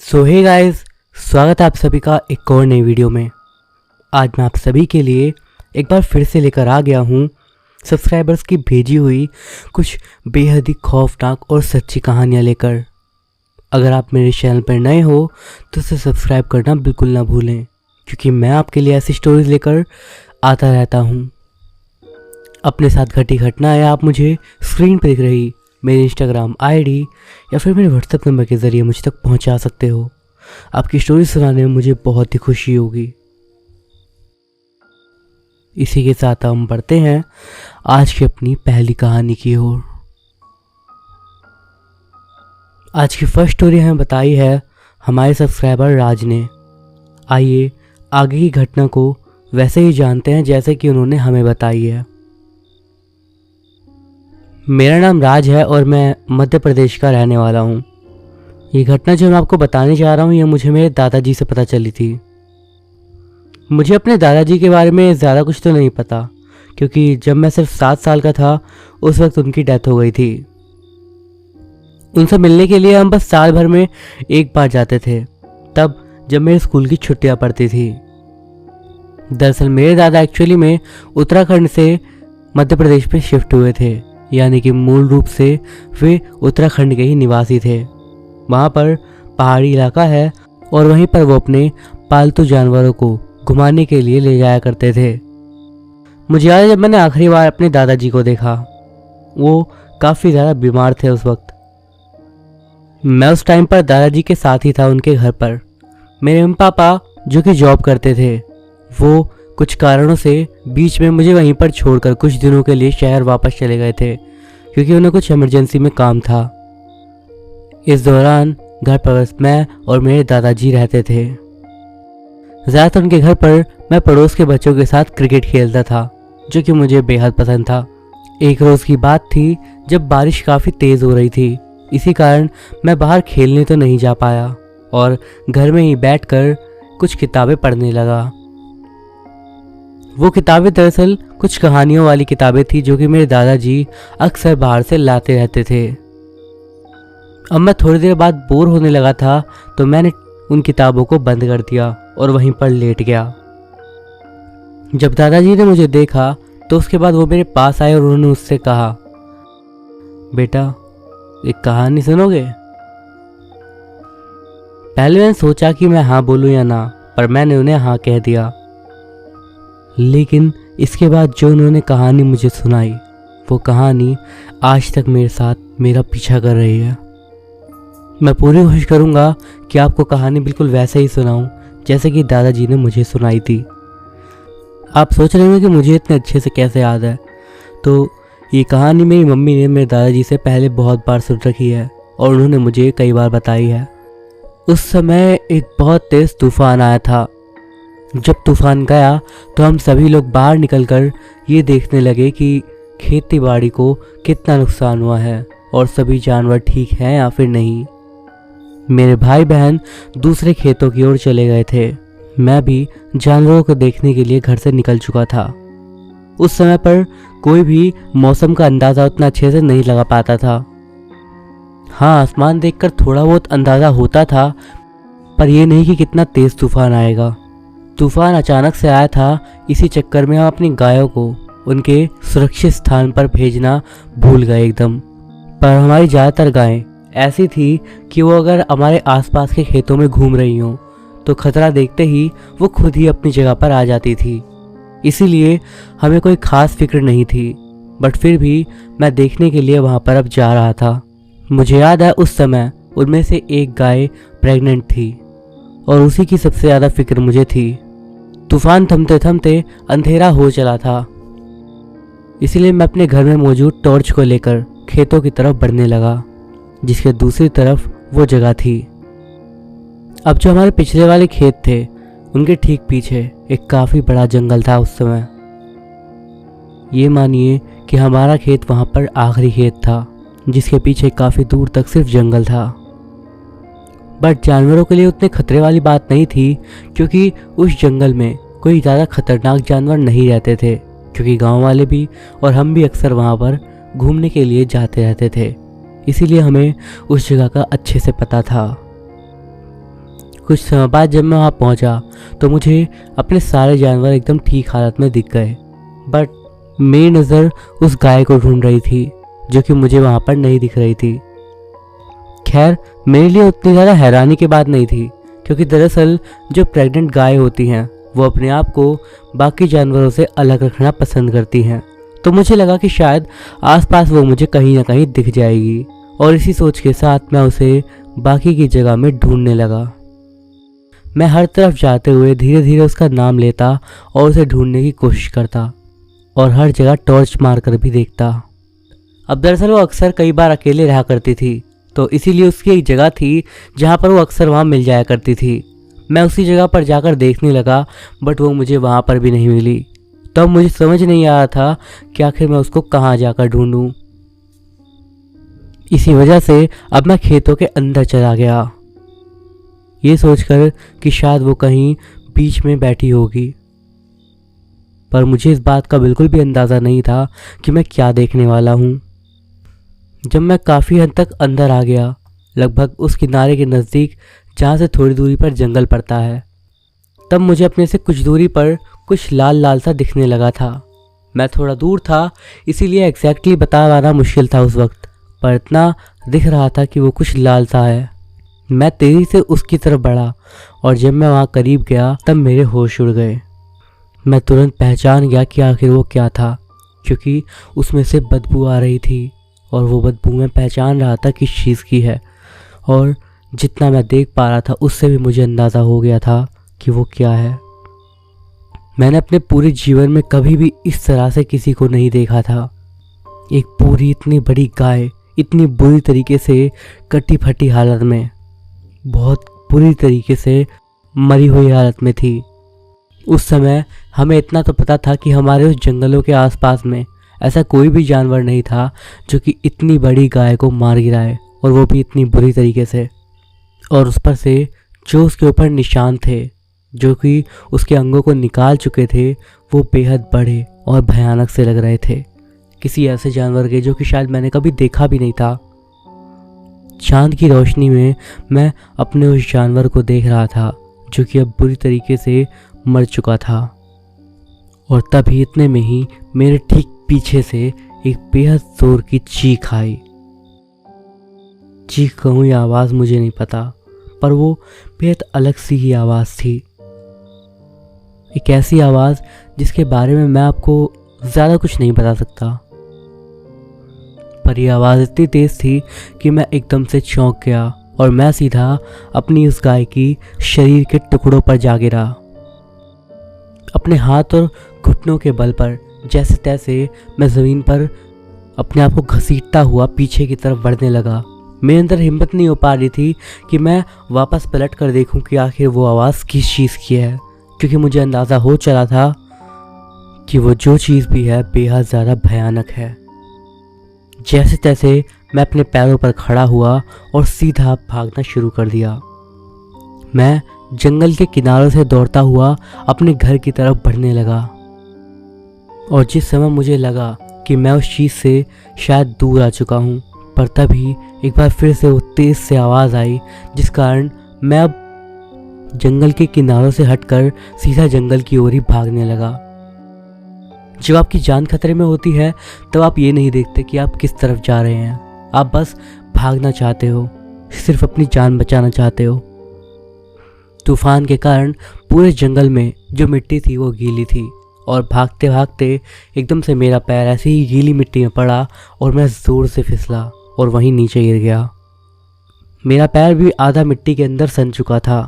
सो hey guys, स्वागत है आप सभी का एक और नई वीडियो में। आज मैं आप सभी के लिए एक बार फिर से लेकर आ गया हूँ सब्सक्राइबर्स की भेजी हुई कुछ बेहद ही खौफनाक और सच्ची कहानियाँ लेकर। अगर आप मेरे चैनल पर नए हो तो उसे सब्सक्राइब करना बिल्कुल ना भूलें, क्योंकि मैं आपके लिए ऐसी स्टोरीज लेकर आता रहता हूँ। अपने साथ घटी घटनाएं आप मुझे स्क्रीन पर दिख रही मेरी इंस्टाग्राम आईडी या फिर मेरे व्हाट्सएप नंबर के ज़रिए मुझ तक पहुंचा सकते हो। आपकी स्टोरी सुनाने में मुझे बहुत ही खुशी होगी। इसी के साथ हम बढ़ते हैं आज की अपनी पहली कहानी की ओर। आज की फर्स्ट स्टोरी हमें बताई है हमारे सब्सक्राइबर राज ने। आइए आगे की घटना को वैसे ही जानते हैं जैसे कि उन्होंने हमें बताई है। मेरा नाम राज है और मैं मध्य प्रदेश का रहने वाला हूँ। ये घटना जो मैं आपको बताने जा रहा हूँ ये मुझे मेरे दादाजी से पता चली थी। मुझे अपने दादाजी के बारे में ज़्यादा कुछ तो नहीं पता, क्योंकि जब मैं सिर्फ 7 साल का था उस वक्त उनकी डेथ हो गई थी। उनसे मिलने के लिए हम बस साल भर में एक बार जाते थे, तब जब मेरे स्कूल की छुट्टियाँ पड़ती थी। दरअसल मेरे दादा एक्चुअली में उत्तराखंड से मध्य प्रदेश पे शिफ्ट हुए थे, यानी कि मूल रूप से वे उत्तराखंड के ही निवासी थे। वहाँ पर पहाड़ी इलाका है और वहीं पर वो अपने पालतू जानवरों को घुमाने के लिए ले जाया करते थे। मुझे याद है जब मैंने आखिरी बार अपने दादाजी को देखा, वो काफ़ी ज़्यादा बीमार थे उस वक्त। मैं उस टाइम पर दादाजी के साथ ही था उनके घर पर। मेरे मम्मी पापा जो कि जॉब करते थे, वो कुछ कारणों से बीच में मुझे वहीं पर छोड़कर कुछ दिनों के लिए शहर वापस चले गए थे, क्योंकि उन्हें कुछ इमरजेंसी में काम था। इस दौरान घर पर बस मैं और मेरे दादाजी रहते थे। ज़्यादातर उनके घर पर मैं पड़ोस के बच्चों के साथ क्रिकेट खेलता था, जो कि मुझे बेहद पसंद था। एक रोज़ की बात थी जब बारिश काफ़ी तेज़ हो रही थी। इसी कारण मैं बाहर खेलने तो नहीं जा पाया और घर में ही बैठकर कुछ किताबें पढ़ने लगा। वो किताबें दरअसल कुछ कहानियों वाली किताबें थी जो कि मेरे दादाजी अक्सर बाहर से लाते रहते थे। अब मैं थोड़ी देर बाद बोर होने लगा था तो मैंने उन किताबों को बंद कर दिया और वहीं पर लेट गया। जब दादाजी ने मुझे देखा तो उसके बाद वो मेरे पास आए और उन्होंने मुझसे कहा, बेटा एक कहानी सुनोगे? पहले मैंने सोचा कि मैं हाँ बोलूँ या ना, पर मैंने उन्हें हाँ कह दिया। लेकिन इसके बाद जो उन्होंने कहानी मुझे सुनाई, वो कहानी आज तक मेरे साथ मेरा पीछा कर रही है। मैं पूरी कोशिश करूँगा कि आपको कहानी बिल्कुल वैसे ही सुनाऊं जैसे कि दादाजी ने मुझे सुनाई थी। आप सोच रहे होंगे कि मुझे इतने अच्छे से कैसे याद है, तो ये कहानी मेरी मम्मी ने मेरे दादाजी से पहले बहुत बार सुन रखी है और उन्होंने मुझे कई बार बताई है। उस समय एक बहुत तेज़ तूफान आया था। जब तूफान गया तो हम सभी लोग बाहर निकलकर ये देखने लगे कि खेती बाड़ी को कितना नुकसान हुआ है और सभी जानवर ठीक हैं या फिर नहीं। मेरे भाई बहन दूसरे खेतों की ओर चले गए थे। मैं भी जानवरों को देखने के लिए घर से निकल चुका था। उस समय पर कोई भी मौसम का अंदाज़ा उतना अच्छे से नहीं लगा पाता था। हाँ, आसमान देखकर थोड़ा बहुत अंदाज़ा होता था, पर यह नहीं कि कितना तेज़ तूफान आएगा। तूफान अचानक से आया था, इसी चक्कर में हम अपनी गायों को उनके सुरक्षित स्थान पर भेजना भूल गए एकदम। पर हमारी ज़्यादातर गायें ऐसी थी कि वो अगर हमारे आसपास के खेतों में घूम रही हों तो खतरा देखते ही वो खुद ही अपनी जगह पर आ जाती थी। इसीलिए हमें कोई ख़ास फिक्र नहीं थी, बट फिर भी मैं देखने के लिए वहाँ पर अब जा रहा था। मुझे याद है उस समय उनमें से एक गाय प्रेग्नेंट थी और उसी की सबसे ज़्यादा फिक्र मुझे थी। तूफान थमते थमते अंधेरा हो चला था, इसलिए मैं अपने घर में मौजूद टॉर्च को लेकर खेतों की तरफ बढ़ने लगा, जिसके दूसरी तरफ वो जगह थी। अब जो हमारे पिछले वाले खेत थे उनके ठीक पीछे एक काफ़ी बड़ा जंगल था उस समय। ये मानिए कि हमारा खेत वहाँ पर आखिरी खेत था, जिसके पीछे काफ़ी दूर तक सिर्फ जंगल था। बट जानवरों के लिए उतने खतरे वाली बात नहीं थी, क्योंकि उस जंगल में कोई ज़्यादा खतरनाक जानवर नहीं रहते थे, क्योंकि गांव वाले भी और हम भी अक्सर वहाँ पर घूमने के लिए जाते रहते थे। इसीलिए हमें उस जगह का अच्छे से पता था। कुछ समय बाद जब मैं वहाँ पहुँचा तो मुझे अपने सारे जानवर एकदम ठीक हालत में दिख गए, बट मेरी नज़र उस गाय को ढूंढ रही थी जो कि मुझे वहाँ पर नहीं दिख रही थी। खैर, मेरे लिए उतनी ज़्यादा हैरानी की बात नहीं थी, क्योंकि दरअसल जो प्रेग्नेंट गाय होती हैं वो अपने आप को बाकी जानवरों से अलग रखना पसंद करती हैं। तो मुझे लगा कि शायद आसपास वो मुझे कहीं ना कहीं दिख जाएगी, और इसी सोच के साथ मैं उसे बाकी की जगह में ढूंढने लगा। मैं हर तरफ जाते हुए धीरे धीरे उसका नाम लेता और उसे ढूंढने की कोशिश करता, और हर जगह टॉर्च मारकर भी देखता। अब दरअसल वो अक्सर कई बार अकेले रहा करती थी, तो इसीलिए उसकी एक जगह थी जहाँ पर वो अक्सर वहाँ मिल जाया करती थी। मैं उसी जगह पर जाकर देखने लगा, बट वो मुझे वहाँ पर भी नहीं मिली। तब मुझे समझ नहीं आ रहा था कि आखिर मैं उसको कहाँ जाकर ढूंढूं। इसी वजह से अब मैं खेतों के अंदर चला गया, ये सोचकर कि शायद वो कहीं बीच में बैठी होगी। पर मुझे इस बात का बिल्कुल भी अंदाज़ा नहीं था कि मैं क्या देखने वाला हूँ। जब मैं काफ़ी हद तक अंदर आ गया, लगभग उस किनारे के नज़दीक जहाँ से थोड़ी दूरी पर जंगल पड़ता है, तब मुझे अपने से कुछ दूरी पर कुछ लाल लाल सा दिखने लगा था। मैं थोड़ा दूर था, इसीलिए एग्जैक्टली बता पाना मुश्किल था उस वक्त, पर इतना दिख रहा था कि वो कुछ लाल सा है। मैं तेज़ी से उसकी तरफ बढ़ा, और जब मैं वहाँ करीब गया तब मेरे होश उड़ गए। मैं तुरंत पहचान गया कि आखिर वो क्या था, क्योंकि उसमें से बदबू आ रही थी, और वो बदबू मैं पहचान रहा था किस चीज़ की है। और जितना मैं देख पा रहा था उससे भी मुझे अंदाज़ा हो गया था कि वो क्या है। मैंने अपने पूरे जीवन में कभी भी इस तरह से किसी को नहीं देखा था। एक पूरी इतनी बड़ी गाय इतनी बुरी तरीके से कटी फटी हालत में, बहुत बुरी तरीके से मरी हुई हालत में थी। उस समय हमें इतना तो पता था कि हमारे उस जंगलों के आसपास में ऐसा कोई भी जानवर नहीं था जो कि इतनी बड़ी गाय को मार गिराए, और वो भी इतनी बुरी तरीके से। और उस पर से जो उसके ऊपर निशान थे जो कि उसके अंगों को निकाल चुके थे, वो बेहद बड़े और भयानक से लग रहे थे, किसी ऐसे जानवर के जो कि शायद मैंने कभी देखा भी नहीं था। चांद की रोशनी में मैं अपने उस जानवर को देख रहा था जो कि अब बुरी तरीके से मर चुका था। और तभी इतने में ही मेरे ठीक पीछे से एक बेहद जोर की चीख आई। चीख कहूँ या आवाज़ मुझे नहीं पता, पर वो बेहद अलग सी ही आवाज़ थी। एक ऐसी आवाज़ जिसके बारे में मैं आपको ज़्यादा कुछ नहीं बता सकता, पर यह आवाज़ इतनी तेज़ थी कि मैं एकदम से चौंक गया, और मैं सीधा अपनी उस गाय की शरीर के टुकड़ों पर जा गिरा। अपने हाथ और घुटनों के बल पर जैसे तैसे मैं ज़मीन पर अपने आप को घसीटता हुआ पीछे की तरफ बढ़ने लगा। मेरे अंदर हिम्मत नहीं हो पा रही थी कि मैं वापस पलट कर देखूं कि आखिर वो आवाज़ किस चीज़ की है, क्योंकि मुझे अंदाज़ा हो चला था कि वो जो चीज़ भी है बेहद ज़्यादा भयानक है। जैसे तैसे मैं अपने पैरों पर खड़ा हुआ और सीधा भागना शुरू कर दिया। मैं जंगल के किनारों से दौड़ता हुआ अपने घर की तरफ बढ़ने लगा, और जिस समय मुझे लगा कि मैं उस चीज़ से शायद दूर आ चुका हूँ, पर तभी एक बार फिर से वो तेज़ से आवाज़ आई, जिस कारण मैं अब जंगल के किनारों से हटकर सीधा जंगल की ओर ही भागने लगा। जब आपकी जान खतरे में होती है तब आप ये नहीं देखते कि आप किस तरफ जा रहे हैं, आप बस भागना चाहते हो, सिर्फ अपनी जान बचाना चाहते हो। तूफान के कारण पूरे जंगल में जो मिट्टी थी वो गीली थी, और भागते भागते एकदम से मेरा पैर ऐसे ही गीली मिट्टी में पड़ा और मैं ज़ोर से फिसला और वहीं नीचे गिर गया। मेरा पैर भी आधा मिट्टी के अंदर सन चुका था।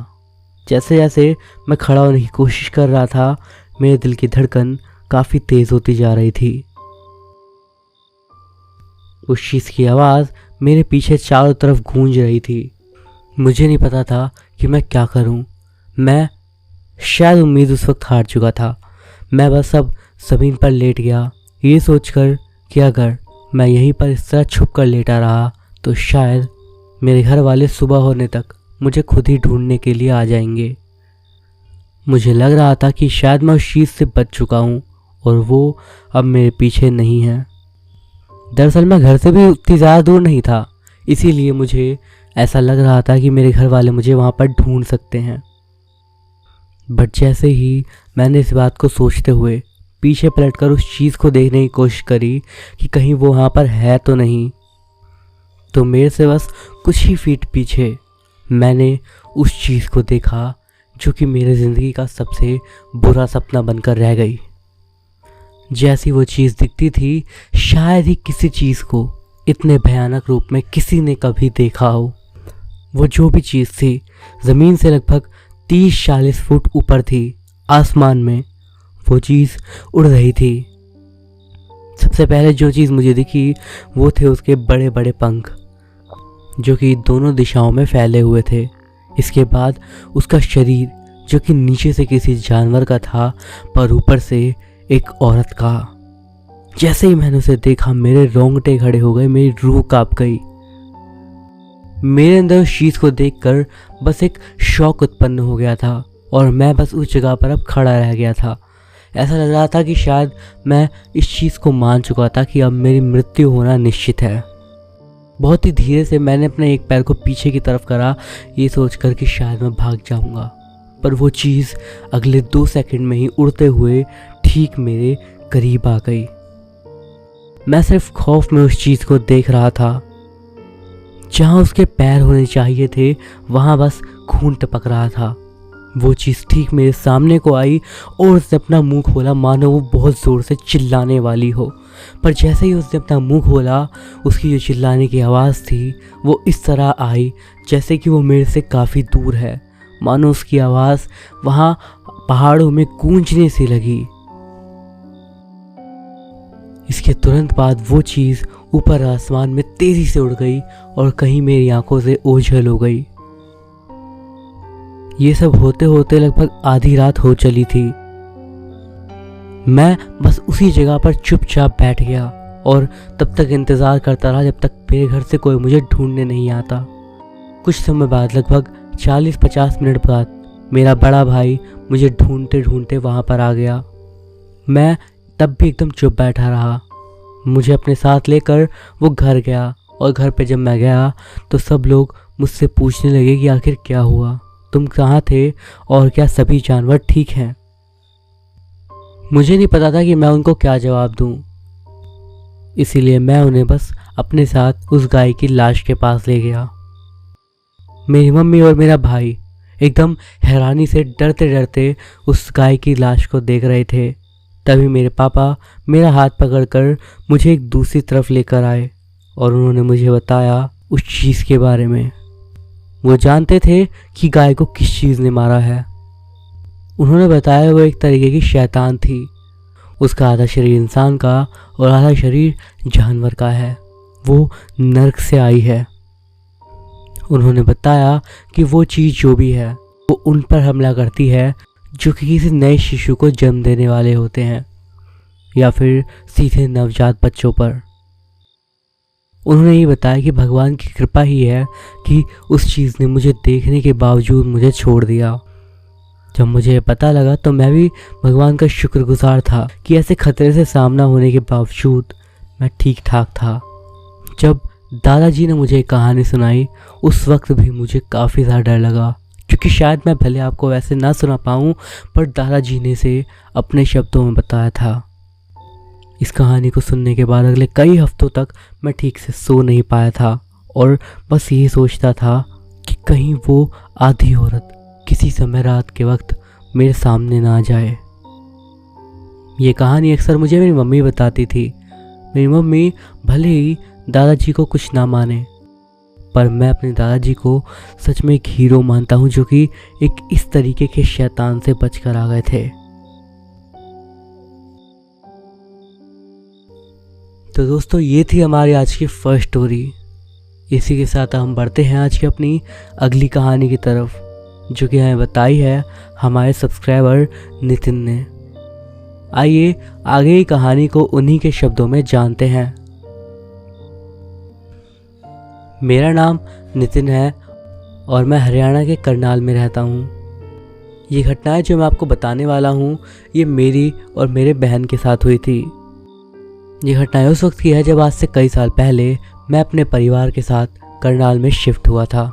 जैसे जैसे मैं खड़ा होने की कोशिश कर रहा था, मेरे दिल की धड़कन काफ़ी तेज़ होती जा रही थी। उस चीज़ की आवाज़ मेरे पीछे चारों तरफ गूंज रही थी। मुझे नहीं पता था कि मैं क्या करूं। मैं शायद उम्मीद उस वक्त हार चुका था। मैं बस अब ज़मीन पर लेट गया, ये सोचकर कि अगर मैं यहीं पर इस तरह छुप कर लेटा रहा तो शायद मेरे घर वाले सुबह होने तक मुझे खुद ही ढूंढने के लिए आ जाएंगे। मुझे लग रहा था कि शायद मैं उस चीज़ से बच चुका हूँ और वो अब मेरे पीछे नहीं है। दरअसल मैं घर से भी उतनी ज़्यादा दूर नहीं था, इसीलिए मुझे ऐसा लग रहा था कि मेरे घर वाले मुझे वहाँ पर ढूंढ सकते हैं। बट जैसे ही मैंने इस बात को सोचते हुए पीछे पलटकर उस चीज़ को देखने की कोशिश करी कि कहीं वो वहाँ पर है तो नहीं, तो मेरे से बस कुछ ही फीट पीछे मैंने उस चीज़ को देखा जो कि मेरे ज़िंदगी का सबसे बुरा सपना बनकर रह गई। जैसी वो चीज़ दिखती थी, शायद ही किसी चीज़ को इतने भयानक रूप में किसी ने कभी देखा हो। वो जो भी चीज़ थी ज़मीन से लगभग 30-40 फुट ऊपर थी, आसमान में वो चीज़ उड़ रही थी। सबसे पहले जो चीज़ मुझे दिखी वो थे उसके बड़े बड़े पंख जो कि दोनों दिशाओं में फैले हुए थे। इसके बाद उसका शरीर जो कि नीचे से किसी जानवर का था पर ऊपर से एक औरत का। जैसे ही मैंने उसे देखा मेरे रोंगटे खड़े हो गए, मेरी रूह कांप गई। मेरे अंदर उस चीज़ को देखकर बस एक शौक उत्पन्न हो गया था और मैं बस उस जगह पर अब खड़ा रह गया था। ऐसा लग रहा था कि शायद मैं इस चीज़ को मान चुका था कि अब मेरी मृत्यु होना निश्चित है। बहुत ही धीरे से मैंने अपने एक पैर को पीछे की तरफ करा, ये सोचकर कि शायद मैं भाग जाऊंगा, पर वो चीज़ अगले 2 सेकंड में ही उड़ते हुए ठीक मेरे करीब आ गई। मैं सिर्फ खौफ में उस चीज़ को देख रहा था। जहाँ उसके पैर होने चाहिए थे वहाँ बस खून टपक रहा था। वो चीज़ ठीक मेरे सामने को आई और उसने अपना मुंह खोला मानो वो बहुत ज़ोर से चिल्लाने वाली हो। पर जैसे ही उसने अपना मुंह खोला, उसकी जो चिल्लाने की आवाज़ थी वो इस तरह आई जैसे कि वो मेरे से काफ़ी दूर है, मानो उसकी आवाज़ वहाँ पहाड़ों में गूंजने सी लगी। इसके तुरंत बाद वो चीज़ ऊपर आसमान में तेज़ी से उड़ गई और कहीं मेरी आंखों से ओझल हो गई। ये सब होते होते लगभग आधी रात हो चली थी। मैं बस उसी जगह पर चुपचाप बैठ गया और तब तक इंतज़ार करता रहा जब तक मेरे घर से कोई मुझे ढूंढने नहीं आता। कुछ समय बाद, लगभग 40-50 मिनट बाद, मेरा बड़ा भाई मुझे ढूंढते ढूंढते वहाँ पर आ गया। मैं तब भी एकदम चुप बैठा रहा। मुझे अपने साथ लेकर वो घर गया और घर पे जब मैं गया तो सब लोग मुझसे पूछने लगे कि आखिर क्या हुआ, तुम कहाँ थे और क्या सभी जानवर ठीक हैं। मुझे नहीं पता था कि मैं उनको क्या जवाब दूँ, इसीलिए मैं उन्हें बस अपने साथ उस गाय की लाश के पास ले गया। मेरी मम्मी और मेरा भाई एकदम हैरानी से डरते डरते उस गाय की लाश को देख रहे थे। तभी मेरे पापा मेरा हाथ पकड़कर मुझे एक दूसरी तरफ लेकर आए और उन्होंने मुझे बताया उस चीज़ के बारे में। वो जानते थे कि गाय को किस चीज़ ने मारा है। उन्होंने बताया वो एक तरीके की शैतान थी। उसका आधा शरीर इंसान का और आधा शरीर जानवर का है। वो नर्क से आई है। उन्होंने बताया कि वो चीज़ जो भी है वो उन पर हमला करती है जो कि किसी नए शिशु को जन्म देने वाले होते हैं या फिर सीधे नवजात बच्चों पर। उन्होंने ये बताया कि भगवान की कृपा ही है कि उस चीज़ ने मुझे देखने के बावजूद मुझे छोड़ दिया। जब मुझे पता लगा तो मैं भी भगवान का शुक्रगुजार था कि ऐसे खतरे से सामना होने के बावजूद मैं ठीक ठाक था। जब दादाजी ने मुझे एक कहानी सुनाई उस वक्त भी मुझे काफ़ी ज़्यादा डर लगा, क्योंकि शायद मैं भले आपको वैसे ना सुना पाऊँ पर दादाजी ने इसे अपने शब्दों में बताया था। इस कहानी को सुनने के बाद अगले कई हफ्तों तक मैं ठीक से सो नहीं पाया था और बस यही सोचता था कि कहीं वो आधी औरत किसी समय रात के वक्त मेरे सामने ना आ जाए। ये कहानी अक्सर मुझे मेरी मम्मी बताती थी। मेरी मम्मी भले ही दादाजी को कुछ ना माने, पर मैं अपने दादाजी को सच में एक हीरो मानता हूँ जो कि एक इस तरीके के शैतान से बचकर आ गए थे। तो दोस्तों, ये थी हमारी आज की फर्स्ट स्टोरी। इसी के साथ हम बढ़ते हैं आज की अपनी अगली कहानी की तरफ, जो कि हमें बताई है हमारे सब्सक्राइबर नितिन ने। आइए आगे की कहानी को उन्हीं के शब्दों में जानते हैं। मेरा नाम नितिन है और मैं हरियाणा के करनाल में रहता हूँ। ये घटनाएं जो मैं आपको बताने वाला हूँ ये मेरी और मेरे बहन के साथ हुई थी। ये घटनाएं उस वक्त की है जब आज से कई साल पहले मैं अपने परिवार के साथ करनाल में शिफ्ट हुआ था।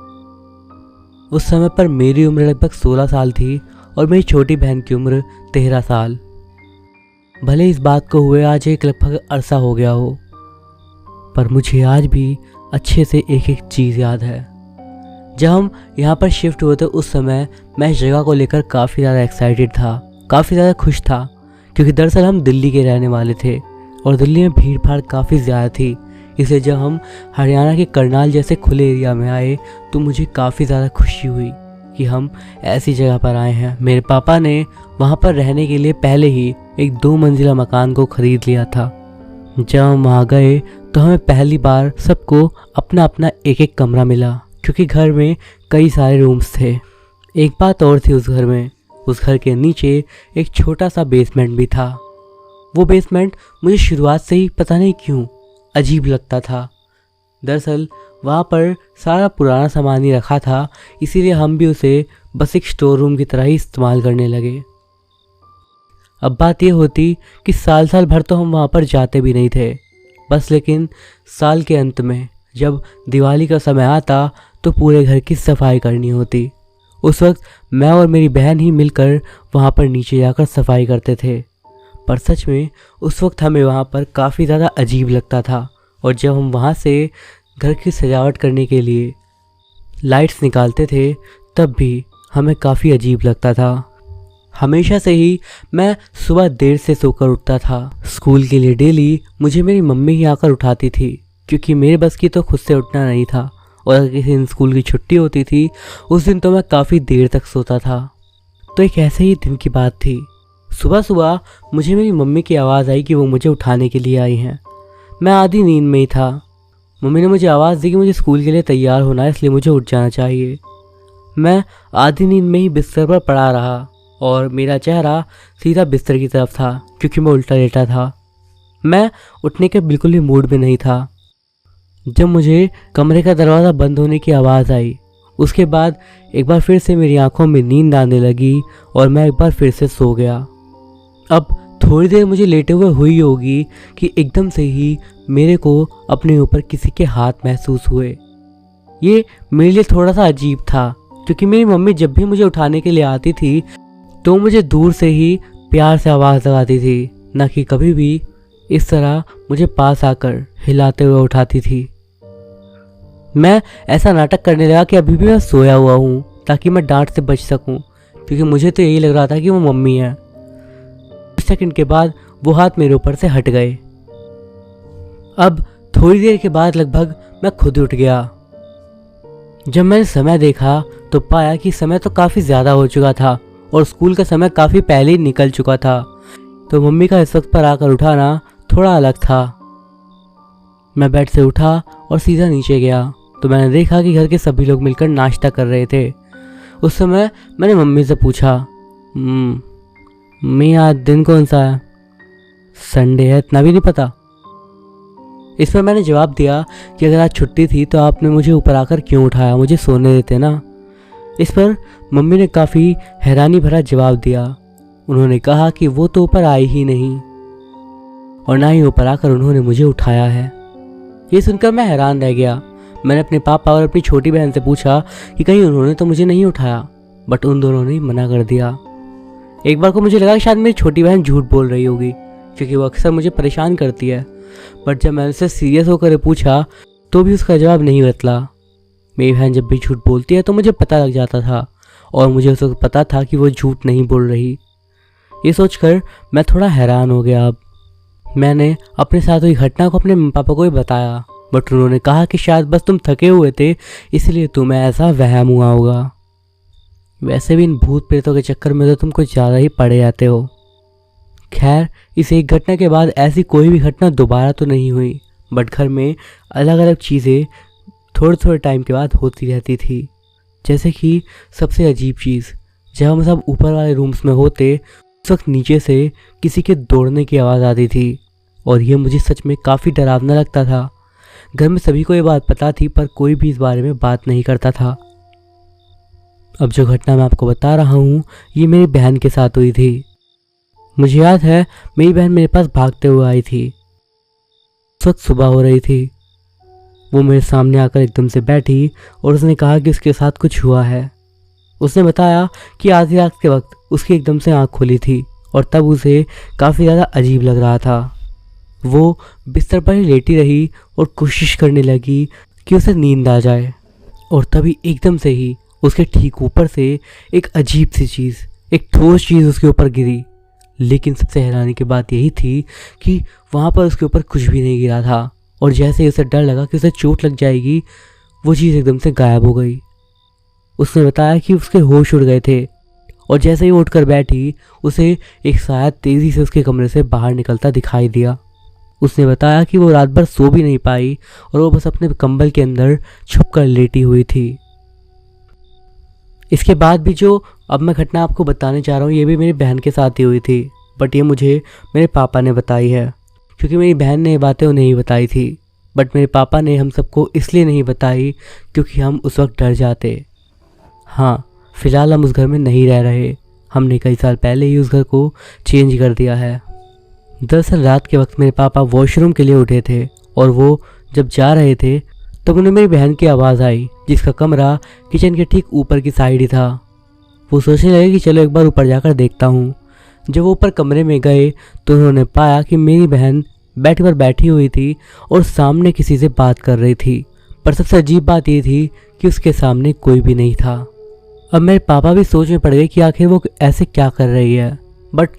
उस समय पर मेरी उम्र लगभग 16 साल थी और मेरी छोटी बहन की उम्र 13 साल। भले इस बात को हुए आज एक लगभग अरसा हो गया हो, पर मुझे आज भी अच्छे से एक एक चीज़ याद है। जब हम यहाँ पर शिफ्ट हुए थे उस समय मैं इस जगह को लेकर काफ़ी ज़्यादा एक्साइटेड था, काफ़ी ज़्यादा खुश था, क्योंकि दरअसल हम दिल्ली के रहने वाले थे और दिल्ली में भीड़ भाड़ काफ़ी ज़्यादा थी। इसलिए जब हम हरियाणा के करनाल जैसे खुले एरिया में आए तो मुझे काफ़ी ज़्यादा खुशी हुई कि हम ऐसी जगह पर आए हैं। मेरे पापा ने वहाँ पर रहने के लिए पहले ही एक 2 मंजिला मकान को ख़रीद लिया था। जब हम वहाँ गए तो हमें पहली बार सबको अपना अपना एक एक कमरा मिला, क्योंकि घर में कई सारे रूम्स थे। एक बात और थी उस घर में, उस घर के नीचे एक छोटा सा बेसमेंट भी था। वो बेसमेंट मुझे शुरुआत से ही पता नहीं क्यों अजीब लगता था। दरअसल वहाँ पर सारा पुराना सामान ही रखा था, इसीलिए हम भी उसे बस एक स्टोर रूम की तरह ही इस्तेमाल करने लगे। अब बात ये होती कि साल साल भर तो हम वहाँ पर जाते भी नहीं थे बस, लेकिन साल के अंत में जब दिवाली का समय आता तो पूरे घर की सफाई करनी होती। उस वक्त मैं और मेरी बहन ही मिलकर वहाँ पर नीचे जाकर सफाई करते थे। पर सच में उस वक्त हमें वहाँ पर काफ़ी ज़्यादा अजीब लगता था, और जब हम वहाँ से घर की सजावट करने के लिए लाइट्स निकालते थे तब भी हमें काफ़ी अजीब लगता था। हमेशा से ही मैं सुबह देर से सोकर उठता था। स्कूल के लिए डेली मुझे मेरी मम्मी ही आकर उठाती थी, क्योंकि मेरे बस की तो खुद से उठना नहीं था, और अगर किसी दिन स्कूल की छुट्टी होती थी उस दिन तो मैं काफ़ी देर तक सोता था। तो एक ऐसे ही दिन की बात थी। सुबह सुबह मुझे मेरी मम्मी की आवाज़ आई कि वो मुझे उठाने के लिए आई हैं। मैं आधी नींद में ही था। मम्मी ने मुझे आवाज़ दी कि मुझे स्कूल के लिए तैयार होना है, इसलिए मुझे उठ जाना चाहिए। मैं आधी नींद में ही बिस्तर पर पड़ा रहा और मेरा चेहरा सीधा बिस्तर की तरफ था, क्योंकि मैं उल्टा लेटा था। मैं उठने के बिल्कुल भी मूड में नहीं था। जब मुझे कमरे का दरवाज़ा बंद होने की आवाज़ आई, उसके बाद एक बार फिर से मेरी आंखों में नींद आने लगी और मैं एक बार फिर से सो गया। अब थोड़ी देर मुझे लेटे हुए हुई होगी कि एकदम से ही मेरे को अपने ऊपर किसी के हाथ महसूस हुए। ये मेरे लिए थोड़ा सा अजीब था, क्योंकि मेरी मम्मी जब भी मुझे उठाने के लिए आती थी तो मुझे दूर से ही प्यार से आवाज़ लगाती थी, ना कि कभी भी इस तरह मुझे पास आकर हिलाते हुए उठाती थी। मैं ऐसा नाटक करने लगा कि अभी भी मैं सोया हुआ हूँ, ताकि मैं डांट से बच सकूँ, क्योंकि मुझे तो यही लग रहा था कि वो मम्मी है। कुछ सेकंड के बाद वो हाथ मेरे ऊपर से हट गए। अब थोड़ी देर के बाद लगभग मैं खुद उठ गया। जब मैंने समय देखा तो पाया कि समय तो काफ़ी ज़्यादा हो चुका था और स्कूल का समय काफ़ी पहले ही निकल चुका था। तो मम्मी का इस वक्त पर आकर उठाना थोड़ा अलग था। मैं बेड से उठा और सीधा नीचे गया तो मैंने देखा कि घर के सभी लोग मिलकर नाश्ता कर रहे थे। उस समय मैंने मम्मी से पूछा, मम्मी आज दिन कौन सा है? संडे है, इतना भी नहीं पता? इस पर मैंने जवाब दिया कि अगर आज छुट्टी थी तो आपने मुझे ऊपर आकर क्यों उठाया, मुझे सोने देते ना। इस पर मम्मी ने काफ़ी हैरानी भरा जवाब दिया। उन्होंने कहा कि वो तो ऊपर आई ही नहीं और ना ही ऊपर आकर उन्होंने मुझे उठाया है। ये सुनकर मैं हैरान रह गया। मैंने अपने पापा और अपनी छोटी बहन से पूछा कि कहीं उन्होंने तो मुझे नहीं उठाया, बट उन दोनों ने मना कर दिया। एक बार को मुझे लगा कि शायद मेरी छोटी बहन झूठ बोल रही होगी, क्योंकि वो अक्सर मुझे परेशान करती है, बट जब मैंने उससे सीरियस होकर पूछा तो भी उसका जवाब नहीं बदला। मेरी बहन जब भी झूठ बोलती है तो मुझे पता लग जाता था, और मुझे उस वक्त पता था कि वो झूठ नहीं बोल रही। ये सोचकर मैं थोड़ा हैरान हो गया। अब मैंने अपने साथ हुई घटना को अपने पापा को ही बताया, बट उन्होंने कहा कि शायद बस तुम थके हुए थे इसलिए तुम्हें ऐसा वहम हुआ होगा। वैसे भी इन भूत प्रेतों के चक्कर में तो तुम कुछ ज़्यादा ही पड़े जाते हो। खैर, इस एक घटना के बाद ऐसी कोई भी घटना दोबारा तो नहीं हुई, बट घर में अलग अलग चीज़ें थोड़े थोड़े टाइम के बाद होती रहती थी। जैसे कि सबसे अजीब चीज़, जब हम सब ऊपर वाले रूम्स में होते उस वक्त नीचे से किसी के दौड़ने की आवाज़ आती थी, और ये मुझे सच में काफ़ी डरावना लगता था। घर में सभी को ये बात पता थी, पर कोई भी इस बारे में बात नहीं करता था। अब जो घटना मैं आपको बता रहा हूँ ये मेरी बहन के साथ हुई थी। मुझे याद है मेरी बहन मेरे पास भागते हुए आई थी। उस वक्त सुबह हो रही थी। वो मेरे सामने आकर एकदम से बैठी और उसने कहा कि उसके साथ कुछ हुआ है। उसने बताया कि आधी रात के वक्त उसकी एकदम से आँख खुली थी और तब उसे काफ़ी ज़्यादा अजीब लग रहा था। वो बिस्तर पर ही लेटी रही और कोशिश करने लगी कि उसे नींद आ जाए, और तभी एकदम से ही उसके ठीक ऊपर से एक अजीब सी चीज़, एक ठोस चीज़ उसके ऊपर गिरी। लेकिन सबसे हैरानी की बात यही थी कि वहाँ पर उसके ऊपर कुछ भी नहीं गिरा था, और जैसे ही उसे डर लगा कि उसे चोट लग जाएगी, वो चीज़ एकदम से गायब हो गई। उसने बताया कि उसके होश उड़ गए थे, और जैसे ही उठकर बैठी उसे एक साया तेज़ी से उसके कमरे से बाहर निकलता दिखाई दिया। उसने बताया कि वो रात भर सो भी नहीं पाई और वो बस अपने कंबल के अंदर छुपकर लेटी हुई थी। इसके बाद भी जो अब मैं घटना आपको बताने जा रहा हूँ, ये भी मेरी बहन के साथ ही हुई थी, बट ये मुझे मेरे पापा ने बताई है, क्योंकि मेरी बहन ने ये बातें उन्हें ही बताई थी, बट मेरे पापा ने हम सबको इसलिए नहीं बताई क्योंकि हम उस वक्त डर जाते। हाँ, फ़िलहाल हम उस घर में नहीं रह रहे, हमने कई साल पहले ही उस घर को चेंज कर दिया है। दरअसल रात के वक्त मेरे पापा वॉशरूम के लिए उठे थे, और वो जब जा रहे थे तब उन्हें मेरी बहन की आवाज़ आई, जिसका कमरा किचन के ठीक ऊपर की साइड ही था। वो सोचने लगे कि चलो एक बार ऊपर जाकर देखता हूँ। जब वो ऊपर कमरे में गए तो उन्होंने पाया कि मेरी बहन बेड पर बैठी हुई थी और सामने किसी से बात कर रही थी, पर सबसे अजीब बात ये थी कि उसके सामने कोई भी नहीं था। अब मेरे पापा भी सोच में पड़ गए कि आखिर वो ऐसे क्या कर रही है, बट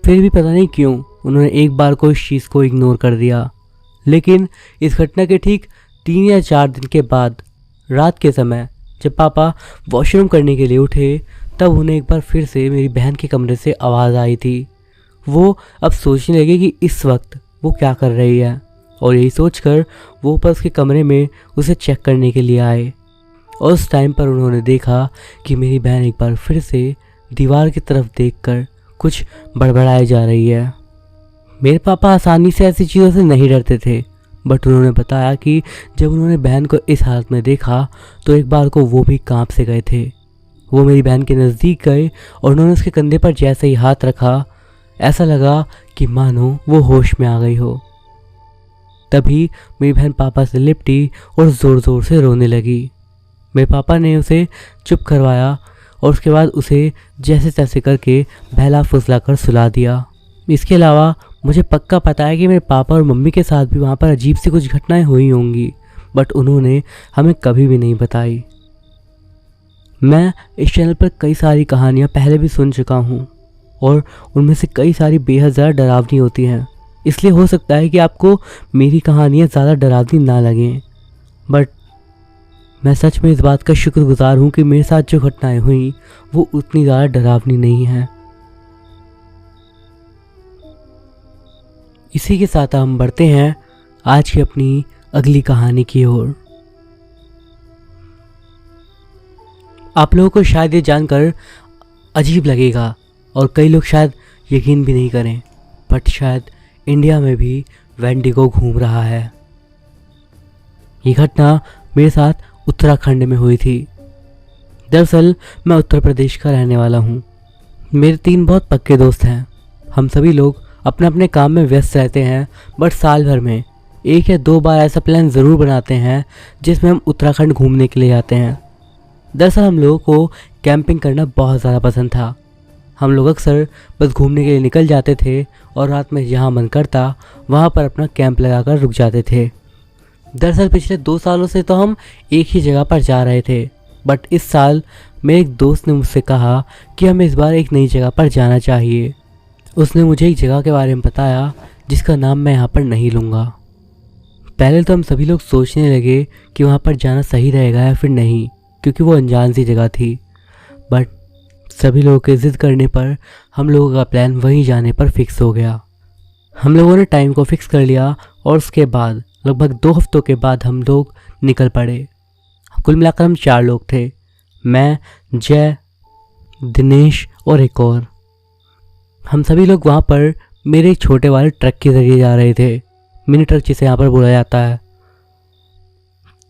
फिर भी पता नहीं क्यों उन्होंने एक बार को इस चीज़ को इग्नोर कर दिया। लेकिन इस घटना के ठीक 3 या 4 दिन के बाद रात के समय जब पापा वॉशरूम करने के लिए उठे, तब उन्हें एक बार फिर से मेरी बहन के कमरे से आवाज़ आई थी। वो अब सोचने लगे कि इस वक्त वो क्या कर रही है, और यही सोचकर वो ऊपर उसके कमरे में उसे चेक करने के लिए आए, और उस टाइम पर उन्होंने देखा कि मेरी बहन एक बार फिर से दीवार की तरफ देखकर कुछ बड़बड़ाए जा रही है। मेरे पापा आसानी से ऐसी चीज़ों से नहीं डरते थे, बट उन्होंने बताया कि जब उन्होंने बहन को इस हालत में देखा तो एक बार को वो भी कांप से गए थे। वो मेरी बहन के नज़दीक गए और उन्होंने उसके कंधे पर जैसे ही हाथ रखा, ऐसा लगा कि मानो वो होश में आ गई हो। तभी मेरी बहन पापा से लिपटी और ज़ोर ज़ोर से रोने लगी। मेरे पापा ने उसे चुप करवाया और उसके बाद उसे जैसे तैसे करके बहला फुसला कर सुला दिया। इसके अलावा मुझे पक्का पता है कि मेरे पापा और मम्मी के साथ भी वहाँ पर अजीब सी कुछ घटनाएं हुई होंगी, बट उन्होंने हमें कभी भी नहीं बताई। मैं इस चैनल पर कई सारी कहानियाँ पहले भी सुन चुका हूँ, और उनमें से कई सारी बेहद ज़्यादा डरावनी होती हैं, इसलिए हो सकता है कि आपको मेरी कहानियाँ ज़्यादा डरावनी ना लगें, बट मैं सच में इस बात का शुक्रगुजार हूँ कि मेरे साथ जो घटनाएं हुई वो उतनी ज़्यादा डरावनी नहीं हैं। इसी के साथ हम बढ़ते हैं आज की अपनी अगली कहानी की ओर। आप लोगों को शायद ये जानकर अजीब लगेगा और कई लोग शायद यकीन भी नहीं करें, बट शायद इंडिया में भी वेंडिगो घूम रहा है। ये घटना मेरे साथ उत्तराखंड में हुई थी। दरअसल मैं उत्तर प्रदेश का रहने वाला हूँ। मेरे 3 बहुत पक्के दोस्त हैं। हम सभी लोग अपने अपने काम में व्यस्त रहते हैं, बट साल भर में 1 या 2 बार ऐसा प्लान ज़रूर बनाते हैं जिसमें हम उत्तराखंड घूमने के लिए जाते हैं। दरअसल हम लोगों को कैंपिंग करना बहुत ज़्यादा पसंद था। हम लोग अक्सर बस घूमने के लिए निकल जाते थे और रात में जहाँ मन करता वहाँ पर अपना कैंप लगाकर रुक जाते थे। दरअसल पिछले 2 सालों से तो हम एक ही जगह पर जा रहे थे, बट इस साल मेरे एक दोस्त ने मुझसे कहा कि हमें इस बार एक नई जगह पर जाना चाहिए। उसने मुझे एक जगह के बारे में बताया जिसका नाम मैं यहाँ पर नहीं लूँगा। पहले तो हम सभी लोग सोचने लगे कि वहाँ पर जाना सही रहेगा या फिर नहीं, क्योंकि वो अनजान सी जगह थी, बट सभी लोगों के ज़िद करने पर हम लोगों का प्लान वहीं जाने पर फिक्स हो गया। हम लोगों ने टाइम को फिक्स कर लिया और उसके बाद लगभग 2 हफ्तों के बाद हम लोग निकल पड़े। कुल मिलाकर हम 4 लोग थे, मैं, जय, दिनेश और एक और। हम सभी लोग वहाँ पर मेरे एक छोटे वाले ट्रक के ज़रिए जा रहे थे, मिनी ट्रक जिसे यहाँ पर बोला जाता है।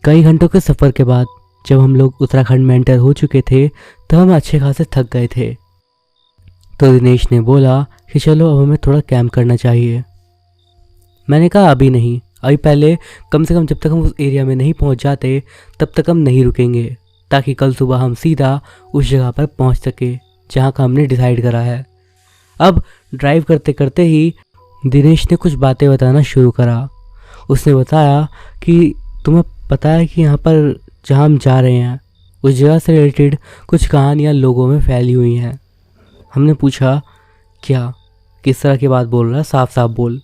कई घंटों के सफ़र के बाद जब हम लोग उत्तराखंड में एंटर हो चुके थे तब हम अच्छे खासे थक गए थे। तो दिनेश ने बोला कि चलो अब हमें थोड़ा कैंप करना चाहिए। मैंने कहा अभी नहीं, अभी पहले कम से कम जब तक हम उस एरिया में नहीं पहुंच जाते तब तक हम नहीं रुकेंगे, ताकि कल सुबह हम सीधा उस जगह पर पहुंच सके जहां का हमने डिसाइड करा है। अब ड्राइव करते करते ही दिनेश ने कुछ बातें बताना शुरू करा। उसने बताया कि तुम्हें पता है कि यहाँ पर जहाँ हम जा रहे हैं उस जगह से रिलेटेड कुछ कहानियाँ लोगों में फैली हुई हैं। हमने पूछा क्या, किस तरह की बात बोल रहा है, साफ साफ बोल।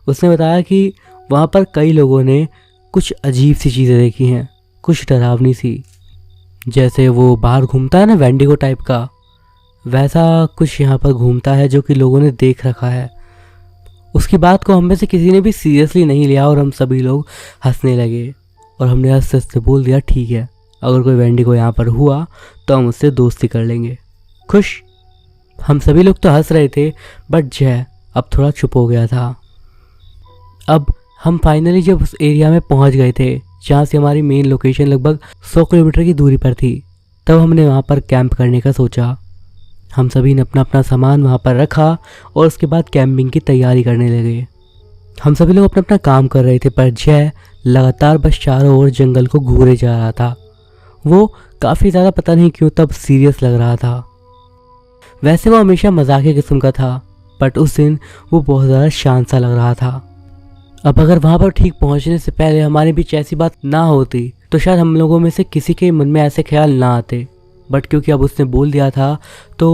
उसने बताया कि वहाँ पर कई लोगों ने कुछ अजीब सी चीज़ें देखी हैं, कुछ डरावनी सी, जैसे वो बाहर घूमता है ना वेंडिगो टाइप का, वैसा कुछ यहाँ पर घूमता है जो कि लोगों ने देख रखा है। उसकी बात को हम में से किसी ने भी सीरियसली नहीं लिया और हम सभी लोग हंसने लगे और हमने हंसते हंसते बोल दिया ठीक है, अगर कोई वेंडिगो यहाँ पर हुआ तो हम उससे दोस्ती कर लेंगे। खुश। हम सभी लोग तो हंस रहे थे बट जय अब थोड़ा चुप हो गया था। अब हम फाइनली जब उस एरिया में पहुँच गए थे जहाँ से हमारी मेन लोकेशन लगभग 100 किलोमीटर की दूरी पर थी, तब हमने वहाँ पर कैंप करने का सोचा। हम सभी ने अपना अपना सामान वहाँ पर रखा और उसके बाद कैंपिंग की तैयारी करने लगे। हम सभी लोग अपना अपना काम कर रहे थे पर जय लगातार बस चारों ओर जंगल को घूरे जा रहा था। वो काफ़ी ज़्यादा पता नहीं क्यों तब सीरियस लग रहा था। वैसे वो हमेशा मजाकिया किस्म का था बट उस दिन वो बहुत ज़्यादा शांत सा लग रहा था। अब अगर वहाँ पर ठीक पहुँचने से पहले हमारे बीच ऐसी बात ना होती तो शायद हम लोगों में से किसी के मन में ऐसे ख्याल ना आते, बट क्योंकि अब उसने बोल दिया था तो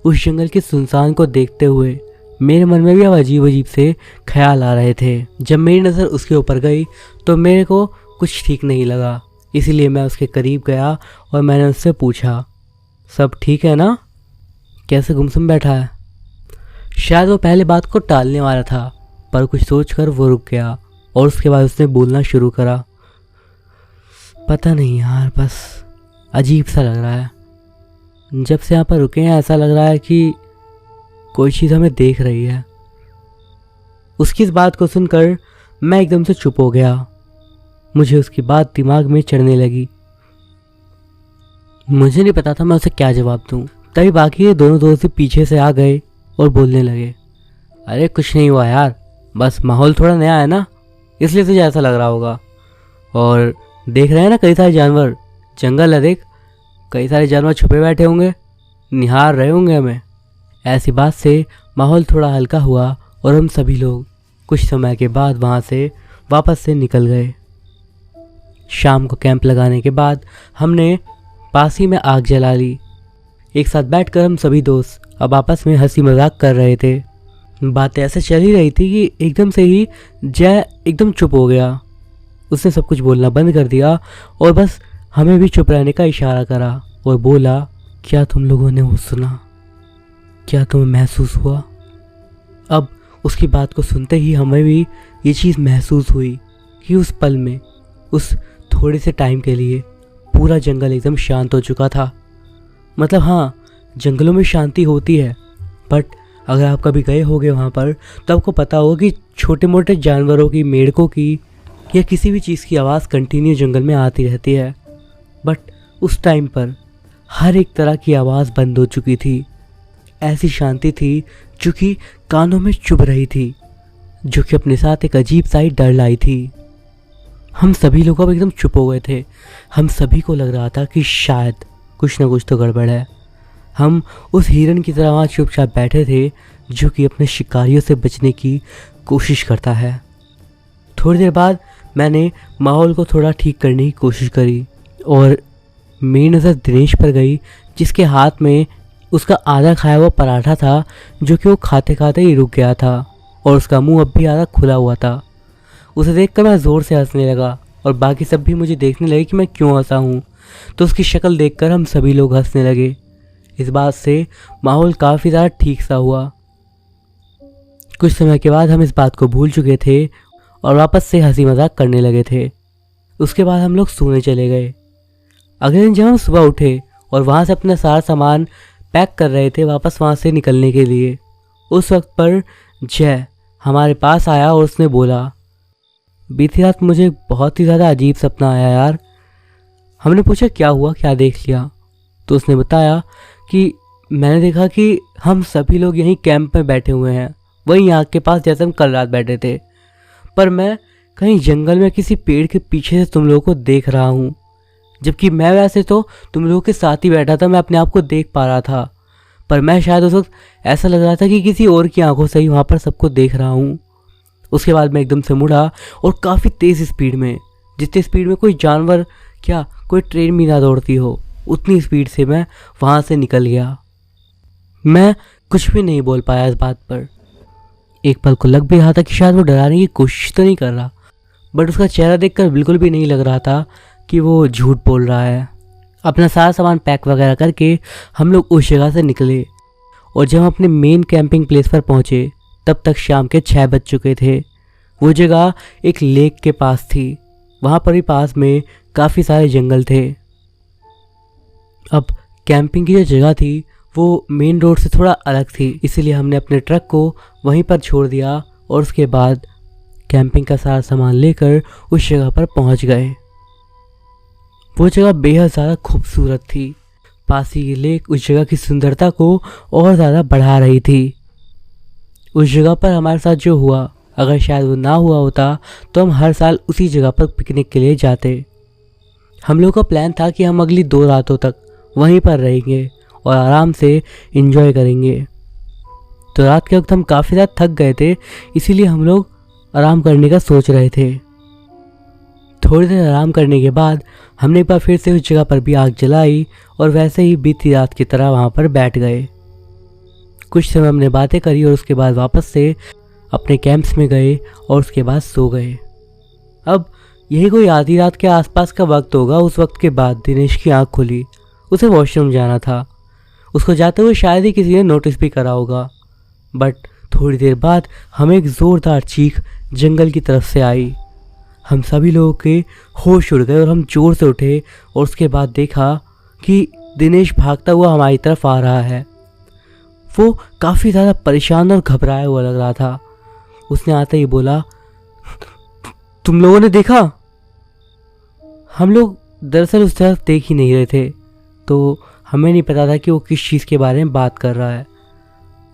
उस जंगल के सुनसान को देखते हुए मेरे मन में भी अब अजीब अजीब से ख्याल आ रहे थे। जब मेरी नज़र उसके ऊपर गई तो मेरे को कुछ ठीक नहीं लगा, इसीलिए मैं उसके करीब गया और मैंने उससे पूछा सब ठीक है ना, कैसे गुमसुम बैठा है। शायद वो पहले बात को टालने वाला था पर कुछ सोचकर वो रुक गया और उसके बाद उसने बोलना शुरू करा। पता नहीं यार, बस अजीब सा लग रहा है। जब से यहाँ पर रुके हैं ऐसा लग रहा है कि कोई चीज़ हमें देख रही है। उसकी इस बात को सुनकर मैं एकदम से चुप हो गया। मुझे उसकी बात दिमाग में चढ़ने लगी। मुझे नहीं पता था मैं उसे क्या जवाब दूं। तभी बाकी के दोनों दोस्त पीछे से आ गए और बोलने लगे, अरे कुछ नहीं हुआ यार, बस माहौल थोड़ा नया है ना, इसलिए तुझे ऐसा लग रहा होगा। और देख रहे हैं ना कई सारे जानवर, जंगल है देख, कई सारे जानवर छुपे बैठे होंगे, निहार रहे होंगे हमें। ऐसी बात से माहौल थोड़ा हल्का हुआ और हम सभी लोग कुछ समय के बाद वहाँ से वापस से निकल गए। शाम को कैंप लगाने के बाद हमने पास ही में आग जला ली। एक साथ बैठकर हम सभी दोस्त अब आपस में हंसी मजाक कर रहे थे। बातें ऐसे चल ही रही थी कि एकदम से ही जय एकदम चुप हो गया। उसने सब कुछ बोलना बंद कर दिया और बस हमें भी चुप रहने का इशारा करा और बोला, क्या तुम लोगों ने वो सुना, क्या तुम्हें महसूस हुआ। अब उसकी बात को सुनते ही हमें भी ये चीज़ महसूस हुई कि उस पल में, उस थोड़े से टाइम के लिए पूरा जंगल एकदम शांत हो चुका था। मतलब हाँ, जंगलों में शांति होती है बट अगर आप कभी गए होगे वहाँ पर तो आपको पता होगा कि छोटे मोटे जानवरों की, मेंढकों की या किसी भी चीज़ की आवाज़ कंटिन्यू जंगल में आती रहती है। बट उस टाइम पर हर एक तरह की आवाज़ बंद हो चुकी थी। ऐसी शांति थी जो कि कानों में चुभ रही थी, जो कि अपने साथ एक अजीब सा ही डर लाई थी। हम सभी लोग अब एकदम चुप हो गए थे। हम सभी को लग रहा था कि शायद कुछ ना कुछ तो गड़बड़ है। हम उस हिरन की तरह वहाँ चुपचाप बैठे थे जो कि अपने शिकारियों से बचने की कोशिश करता है। थोड़ी देर बाद मैंने माहौल को थोड़ा ठीक करने की कोशिश करी और मेरी नज़र दिनेश पर गई, जिसके हाथ में उसका आधा खाया हुआ पराठा था जो कि वो खाते खाते ही रुक गया था और उसका मुंह अब भी आधा खुला हुआ था। उसे देखकर मैं ज़ोर से हंसने लगा और बाकी सब भी मुझे देखने लगे कि मैं क्यों हंसा हूँ। तो उसकी शक्ल देखकर हम सभी लोग हंसने लगे। इस बात से माहौल काफ़ी ज़्यादा ठीक सा हुआ। कुछ समय के बाद हम इस बात को भूल चुके थे और वापस से हंसी मजाक करने लगे थे। उसके बाद हम लोग सोने चले गए। अगले दिन जब हम सुबह उठे और वहाँ से अपना सारा सामान पैक कर रहे थे वापस वहाँ से निकलने के लिए, उस वक्त पर जय हमारे पास आया और उसने बोला, बीती रात मुझे बहुत ही ज़्यादा अजीब सपना आया यार। हमने पूछा क्या हुआ, क्या देख लिया। तो उसने बताया कि मैंने देखा कि हम सभी लोग यहीं कैंप में बैठे हुए हैं, वहीं आग के पास जैसे हम कल रात बैठे थे, पर मैं कहीं जंगल में किसी पेड़ के पीछे से तुम लोगों को देख रहा हूँ, जबकि मैं वैसे तो तुम लोगों के साथ ही बैठा था, मैं अपने आप को देख पा रहा था, पर मैं शायद उस वक्त ऐसा लग रहा था कि किसी और की आंखों से ही वहाँ पर सबको देख रहा हूँ। उसके बाद मैं एकदम से मुड़ा और काफ़ी तेज़ स्पीड में, जितनी स्पीड में कोई जानवर क्या कोई ट्रेन भी ना दौड़ती हो, उतनी स्पीड से मैं वहाँ से निकल गया। मैं कुछ भी नहीं बोल पाया इस बात पर। एक पल को लग भी रहा था कि शायद वो डराने की कोशिश तो नहीं कर रहा, बट उसका चेहरा देखकर बिल्कुल भी नहीं लग रहा था कि वो झूठ बोल रहा है। अपना सारा सामान पैक वगैरह करके हम लोग उस जगह से निकले, और जब हम अपने मेन कैंपिंग प्लेस पर पहुँचे तब तक शाम के 6 बज चुके थे। वो जगह एक लेक के पास थी, वहाँ पर ही पास में काफ़ी सारे जंगल थे। अब कैंपिंग की जो जगह थी वो मेन रोड से थोड़ा अलग थी, इसीलिए हमने अपने ट्रक को वहीं पर छोड़ दिया और उसके बाद कैंपिंग का सारा सामान लेकर उस जगह पर पहुंच गए। वो जगह बेहद ज़्यादा खूबसूरत थी। पास ही की लेक उस जगह की सुंदरता को और ज़्यादा बढ़ा रही थी। उस जगह पर हमारे साथ जो हुआ, अगर शायद वो ना हुआ होता तो हम हर साल उसी जगह पर पिकनिक के लिए जाते। हम लोग का प्लान था कि हम अगली 2 रातों तक वहीं पर रहेंगे और आराम से एंजॉय करेंगे। तो रात के वक्त हम काफ़ी ज़्यादा थक गए थे, इसीलिए हम लोग आराम करने का सोच रहे थे। थोड़ी देर आराम करने के बाद हमने एक बार फिर से उस जगह पर भी आग जलाई और वैसे ही बीती रात की तरह वहाँ पर बैठ गए। कुछ समय हमने बातें करी और उसके बाद वापस से अपने कैंप्स में गए और उसके बाद सो गए। अब यही कोई आधी रात के आसपास का वक्त होगा। उस वक्त के बाद दिनेश की आंख खुली। उसे वॉशरूम जाना था। उसको जाते हुए शायद ही किसी ने नोटिस भी करा होगा, बट थोड़ी देर बाद हमें एक ज़ोरदार चीख जंगल की तरफ से आई। हम सभी लोगों के होश उड़ गए और हम जोर से उठे और उसके बाद देखा कि दिनेश भागता हुआ हमारी तरफ आ रहा है। वो काफ़ी ज़्यादा परेशान और घबराया हुआ लग रहा था। उसने आते ही बोला, तुम लोगों ने देखा? हम लोग दरअसल उस तरफ देख ही नहीं रहे थे, तो हमें नहीं पता था कि वो किस चीज़ के बारे में बात कर रहा है।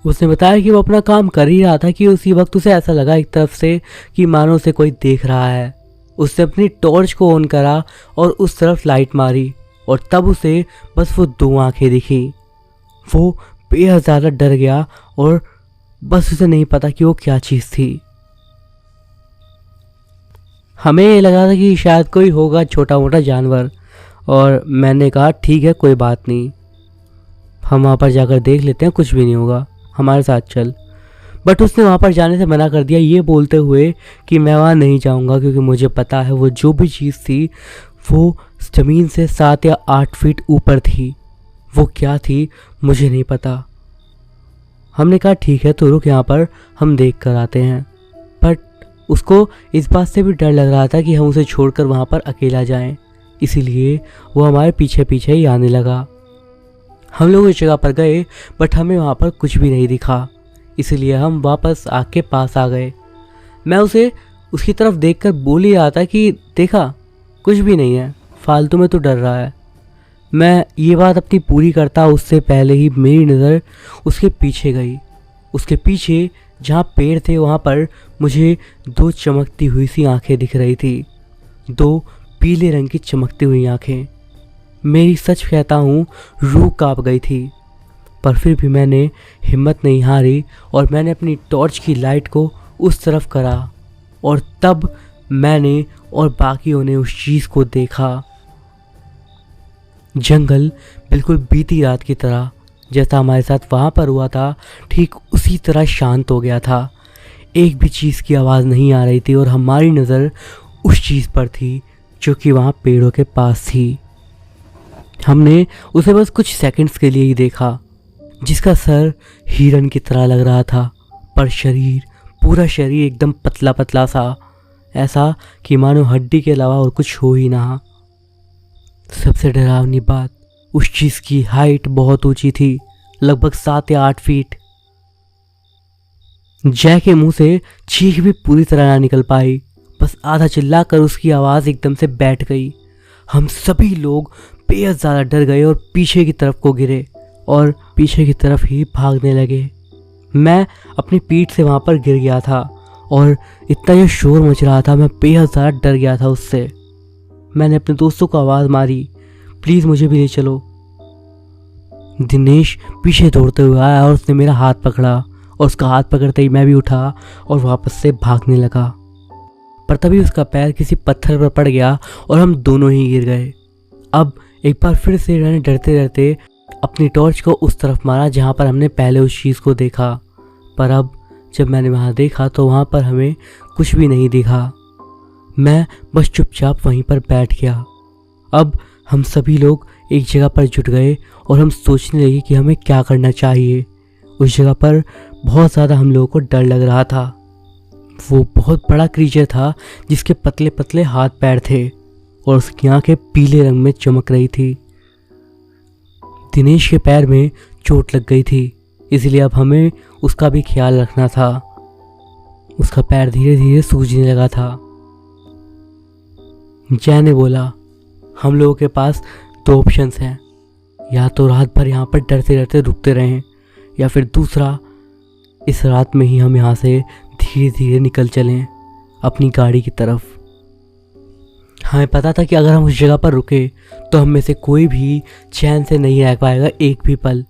उसने बताया कि वो अपना काम कर ही रहा था कि उसी वक्त उसे ऐसा लगा एक तरफ से कि मानो उसे कोई देख रहा है। उसने अपनी टॉर्च को ऑन करा और उस तरफ लाइट मारी और तब उसे बस वो 2 आंखें दिखी। वो बेहद ज़्यादा डर गया और बस उसे नहीं पता कि वो क्या चीज़ थी। हमें ये लगा था कि शायद कोई होगा छोटा मोटा जानवर, और मैंने कहा ठीक है कोई बात नहीं, हम वहाँ पर जाकर देख लेते हैं, कुछ भी नहीं होगा, हमारे साथ चल। बट उसने वहाँ पर जाने से मना कर दिया, ये बोलते हुए कि मैं वहाँ नहीं जाऊँगा क्योंकि मुझे पता है वो जो भी चीज़ थी वो ज़मीन से 7 या 8 फीट ऊपर थी। वो क्या थी मुझे नहीं पता। हमने कहा ठीक है तो रुक, यहाँ पर हम देख कर आते हैं। बट उसको इस बात से भी डर लग रहा था कि हम उसे छोड़कर वहाँ पर अकेला जाएं, इसीलिए वो हमारे पीछे पीछे ही आने लगा। हम लोग इस जगह पर गए बट हमें वहाँ पर कुछ भी नहीं दिखा, इसीलिए हम वापस आग के पास आ गए। मैं उसे उसकी तरफ देखकर बोल ही रहा था कि देखा कुछ भी नहीं है, फालतू में तो डर रहा है। मैं ये बात अपनी पूरी करता उससे पहले ही मेरी नज़र उसके पीछे गई। उसके पीछे जहाँ पेड़ थे वहाँ पर मुझे 2 चमकती हुई सी आंखें दिख रही थी, 2 पीले रंग की चमकती हुई आंखें। मेरी सच कहता हूँ रूह कांप गई थी, पर फिर भी मैंने हिम्मत नहीं हारी और मैंने अपनी टॉर्च की लाइट को उस तरफ करा और तब मैंने और बाकियों ने उस चीज़ को देखा। जंगल बिल्कुल बीती रात की तरह जैसा हमारे साथ वहाँ पर हुआ था ठीक उसी तरह शांत हो गया था। एक भी चीज़ की आवाज़ नहीं आ रही थी और हमारी नज़र उस चीज़ पर थी जो कि वहाँ पेड़ों के पास थी। हमने उसे बस कुछ सेकंड्स के लिए ही देखा, जिसका सर हिरन की तरह लग रहा था, पर शरीर, पूरा शरीर एकदम पतला पतला सा, ऐसा कि मानो हड्डी के अलावा और कुछ हो ही ना। सबसे डरावनी बात, उस चीज़ की हाइट बहुत ऊंची थी, लगभग 7 या 8 फीट। जय के मुंह से चीख भी पूरी तरह ना निकल पाई, बस आधा चिल्लाकर उसकी आवाज़ एकदम से बैठ गई। हम सभी लोग बेहद ज़्यादा डर गए और पीछे की तरफ को गिरे और पीछे की तरफ ही भागने लगे। मैं अपनी पीठ से वहाँ पर गिर गया था और इतना ये शोर मच रहा था, मैं बेहद ज़्यादा डर गया था उससे। मैंने अपने दोस्तों को आवाज़ मारी, प्लीज़ मुझे भी ले चलो। दिनेश पीछे दौड़ते हुए आया और उसने मेरा हाथ पकड़ा, और उसका हाथ पकड़ते ही मैं भी उठा और वापस से भागने लगा। पर तभी उसका पैर किसी पत्थर पर पड़ गया और हम दोनों ही गिर गए। अब एक बार फिर से मैंने डरते डरते अपनी टॉर्च को उस तरफ मारा जहाँ पर हमने पहले उस चीज़ को देखा। पर अब जब मैंने वहाँ देखा तो वहाँ पर हमें कुछ भी नहीं दिखा। मैं बस चुपचाप वहीं पर बैठ गया। अब हम सभी लोग एक जगह पर जुट गए और हम सोचने लगे कि हमें क्या करना चाहिए। उस जगह पर बहुत ज़्यादा हम लोगों को डर लग रहा था। वो बहुत बड़ा क्रीचर था जिसके पतले पतले हाथ पैर थे और उसकी आंखें पीले रंग में चमक रही थी। दिनेश के पैर में चोट लग गई थी, इसलिए अब हमें उसका भी ख्याल रखना था। उसका पैर धीरे धीरे सूजने लगा था। जय ने बोला, हम लोगों के पास 2 ऑप्शंस हैं, या तो रात भर यहाँ पर डरते डरते रुकते रहें, या फिर दूसरा, इस रात में ही हम यहाँ से धीरे धीरे निकल चलें अपनी गाड़ी की तरफ। हमें पता था कि अगर हम उस जगह पर रुके तो हम में से कोई भी चैन से नहीं रह पाएगा एक भी पल,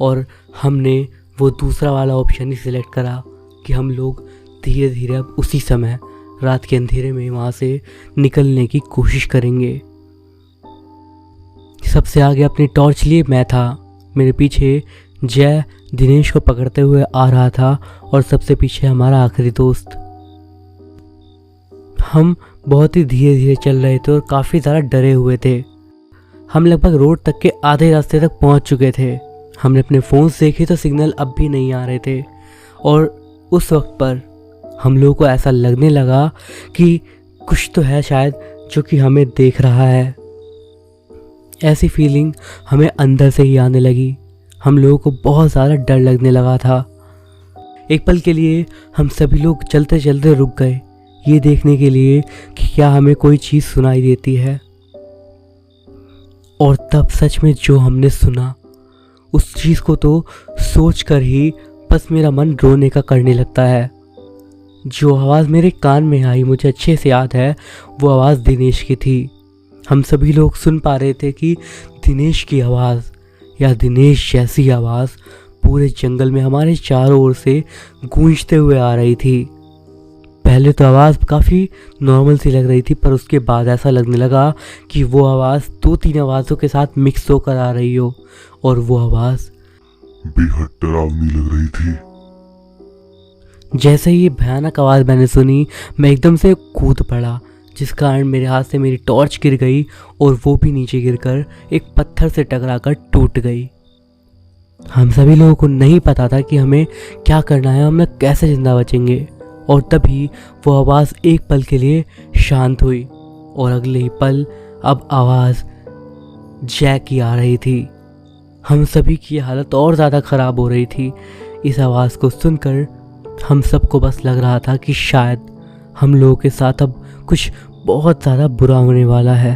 और हमने वो दूसरा वाला ऑप्शन ही सिलेक्ट करा कि हम लोग धीरे धीरे अब उसी समय रात के अंधेरे में वहाँ से निकलने की कोशिश करेंगे। सबसे आगे अपनी टॉर्च लिए मैं था, मेरे पीछे जय दिनेश को पकड़ते हुए आ रहा था और सबसे पीछे हमारा आखिरी दोस्त। हम बहुत ही धीरे धीरे चल रहे थे और काफ़ी ज़्यादा डरे हुए थे। हम लगभग रोड तक के आधे रास्ते तक पहुंच चुके थे। हमने अपने फ़ोन से देखे तो सिग्नल अब भी नहीं आ रहे थे, और उस वक्त पर हम लोगों को ऐसा लगने लगा कि कुछ तो है शायद जो कि हमें देख रहा है। ऐसी फीलिंग हमें अंदर से ही आने लगी। हम लोगों को बहुत ज़्यादा डर लगने लगा था। एक पल के लिए हम सभी लोग चलते चलते रुक गए, ये देखने के लिए कि क्या हमें कोई चीज़ सुनाई देती है। और तब सच में जो हमने सुना, उस चीज़ को तो सोच कर ही बस मेरा मन रोने का करने लगता है। जो आवाज़ मेरे कान में आई, मुझे अच्छे से याद है, वो आवाज़ दिनेश की थी। हम सभी लोग सुन पा रहे थे कि दिनेश की आवाज़ या दिनेश जैसी आवाज़ पूरे जंगल में हमारे चारों ओर से गूंजते हुए आ रही थी। पहले तो आवाज़ काफ़ी नॉर्मल सी लग रही थी, पर उसके बाद ऐसा लगने लगा कि वो आवाज़ 2-3 आवाज़ों के साथ मिक्स होकर आ रही हो, और वो आवाज़ बेहद डरावनी लग रही थी। जैसे ही ये भयानक आवाज़ मैंने सुनी, मैं एकदम से कूद पड़ा, जिस कारण मेरे हाथ से मेरी टॉर्च गिर गई और वो भी नीचे गिरकर एक पत्थर से टकराकर टूट गई। हम सभी लोगों को नहीं पता था कि हमें क्या करना है, हम लोग कैसे जिंदा बचेंगे। और तभी वो आवाज़ एक पल के लिए शांत हुई, और अगले ही पल अब आवाज़ जय की आ रही थी। हम सभी की हालत और ज़्यादा ख़राब हो रही थी। इस आवाज़ को सुनकर हम सबको बस लग रहा था कि शायद हम लोगों के साथ अब कुछ बहुत ज़्यादा बुरा होने वाला है।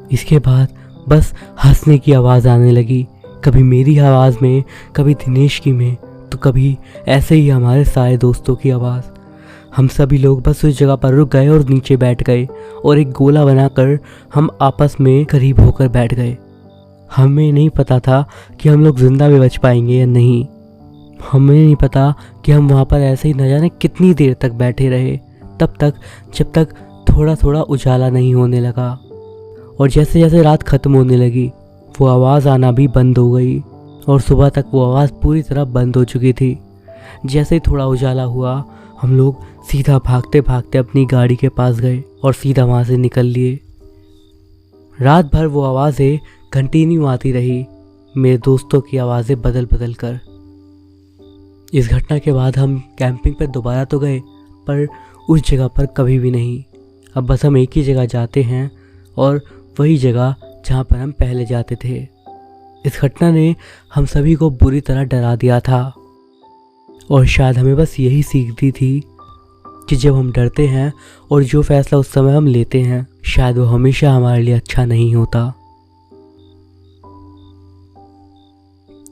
इसके बाद बस हंसने की आवाज़ आने लगी, कभी मेरी आवाज़ में, कभी दिनेश की में, तो कभी ऐसे ही हमारे सारे दोस्तों की आवाज़। हम सभी लोग बस उस जगह पर रुक गए और नीचे बैठ गए, और एक गोला बनाकर हम आपस में करीब होकर बैठ गए। हमें नहीं पता था कि हम लोग जिंदा भी बच पाएंगे या नहीं। हमें नहीं पता कि हम वहाँ पर ऐसे ही न जाने कितनी देर तक बैठे रहे, तब तक जब तक थोड़ा थोड़ा उजाला नहीं होने लगा। और जैसे जैसे रात ख़त्म होने लगी, वो आवाज़ आना भी बंद हो गई, और सुबह तक वो आवाज़ पूरी तरह बंद हो चुकी थी। जैसे ही थोड़ा उजाला हुआ, हम लोग सीधा भागते भागते अपनी गाड़ी के पास गए और सीधा वहाँ से निकल लिए। रात भर वो आवाज़ें कंटिन्यू आती रही, मेरे दोस्तों की आवाज़ें बदल बदल कर। इस घटना के बाद हम कैंपिंग पर दोबारा तो गए, पर उस जगह पर कभी भी नहीं। अब बस हम एक ही जगह जाते हैं, और वही जगह जहाँ पर हम पहले जाते थे। इस घटना ने हम सभी को बुरी तरह डरा दिया था, और शायद हमें बस यही सीख दी थी कि जब हम डरते हैं और जो फैसला उस समय हम लेते हैं, शायद वो हमेशा हमारे लिए अच्छा नहीं होता।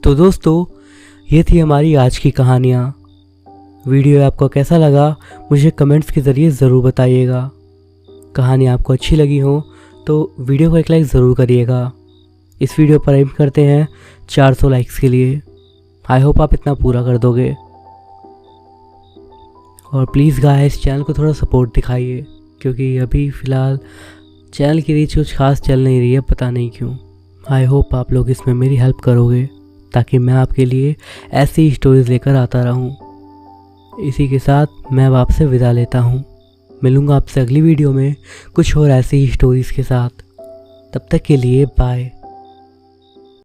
तो दोस्तों, ये थी हमारी आज की कहानियाँ। वीडियो आपको कैसा लगा मुझे कमेंट्स के ज़रिए ज़रूर बताइएगा। कहानी आपको अच्छी लगी हो तो वीडियो को एक लाइक ज़रूर करिएगा। इस वीडियो पर एम करते हैं 400 लाइक्स के लिए। आई होप आप इतना पूरा कर दोगे। और प्लीज़ गाइस चैनल को थोड़ा सपोर्ट दिखाइए, क्योंकि अभी फ़िलहाल चैनल की रीच कुछ खास चल नहीं रही है, पता नहीं क्यों। आई होप आप लोग इसमें मेरी हेल्प करोगे ताकि मैं आपके लिए ऐसी स्टोरीज़ लेकर आता रहूं। इसी के साथ मैं अब आपसे विदा लेता हूं। मिलूंगा आपसे अगली वीडियो में कुछ और ऐसी ही स्टोरीज़ के साथ। तब तक के लिए बाय।